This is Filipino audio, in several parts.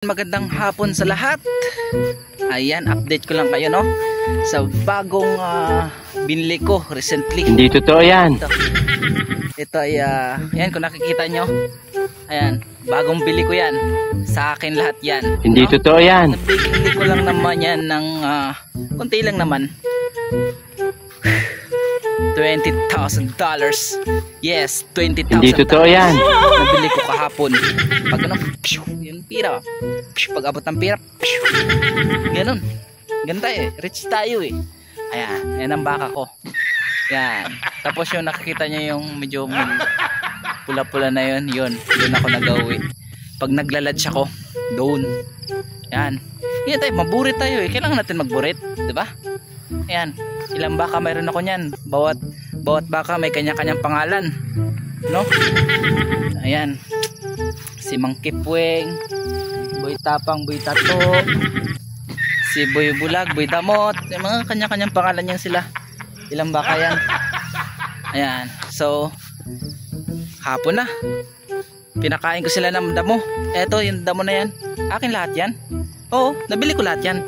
Magandang hapon sa lahat. Ayan, update ko lang kayo no sa bagong binili ko recently. Hindi totoo yan. Ito ay ayan, kung nakikita nyo, ayan, bagong bili ko yan. Sa akin lahat yan. Hindi totoo yan. Nabili ko lang naman yan ng konti lang naman, $20,000. Yes, $20,000. Hindi totoo yan. Nabili ko kahapon. Pag ano, yung pira, pag abot ng pira, ganun. Ganda eh, rich tayo eh. Ayan, yan ang baka ko. Yan. Tapos yung nakikita nyo yung medyo pula-pula na yun, yun ako nag-uwi. Pag naglaladge ako, doon. Yan. Yan tayo, maburit tayo eh. Kailangan natin magburit, diba? Ayan, ilang baka mayroon ako niyan. Bawat baka may kanya-kanyang pangalan, no? Ayan. Si Mang Kipweng, Boy Tapang, Boy Tato, si Boy Bulag, Boy Damot, may mga kanya-kanyang pangalan yan sila. Ilang baka yan. Ayan. So, hapon na. Pinakain ko sila ng damo. Eto, yung damo na yan. Akin lahat yan. Oo, nabili ko lahat yan.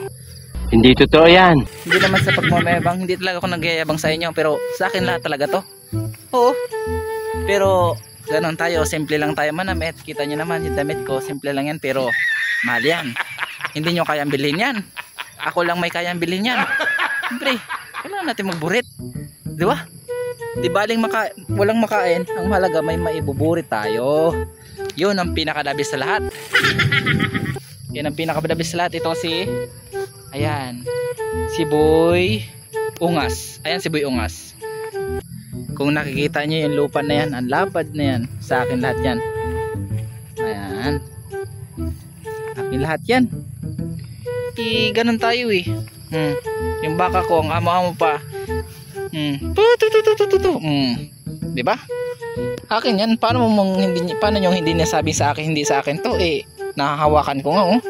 Hindi totoo yan. Hindi naman sa pagmamayabang, hindi talaga ako nagyayabang sa inyo, pero sa akin lahat talaga to. Oo. Pero ganon tayo, simple lang tayo manamit. Kita nyo naman yung damit ko, simple lang yan, pero mahal yan. Hindi nyo kayang bilhin yan. Ako lang may kayang bilhin yan. Siyempre, kailangan natin magburit, di ba? Di baling walang makain, ang mahalaga may maibuburit tayo. Yun ang pinakadabis sa lahat. Yan ang pinakadabis sa lahat. Ito si, ayan, si Boy Ungas. Ayan si Boy Ungas. Kung nakikita nyo yung lupa na yan, ang lapad na yan, sa akin lahat yan. Ayan, akin lahat yan. Ganun tayo eh. Yung baka ko, ang amo-amo pa. Diba? Akin yan. Paano nyo hindi nasabi sa akin, hindi sa akin to eh. Nakahawakan ko nga oh.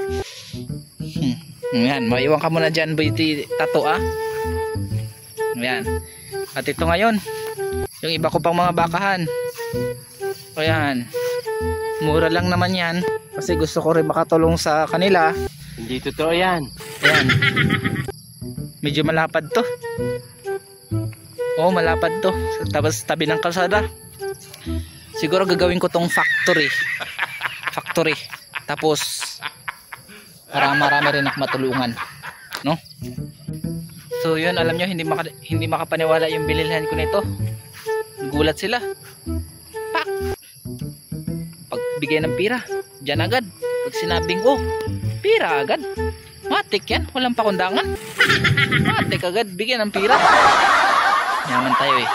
Ayan, maiwan ka muna dyan, Boy Tato ah. Ayan. At ito ngayon, yung iba ko pang mga bakahan. Ayan, mura lang naman yan, kasi gusto ko rin makatulong sa kanila. Hindi totoo yan. Ayan, medyo malapad to. Oo, malapad to. Tapos tabi ng kalsada. Siguro gagawin ko tong factory. Tapos para marami rin ako matulungan, no? So yun, alam nyo, hindi makapaniwala yung bililhan ko nito. Gulat sila. Pak! Pagbigay ng pira, dyan agad. Pag sinabing oh, pira agad. Matik yan, walang pakundangan. Matik agad, bigyan ng pira. Yaman tayo eh.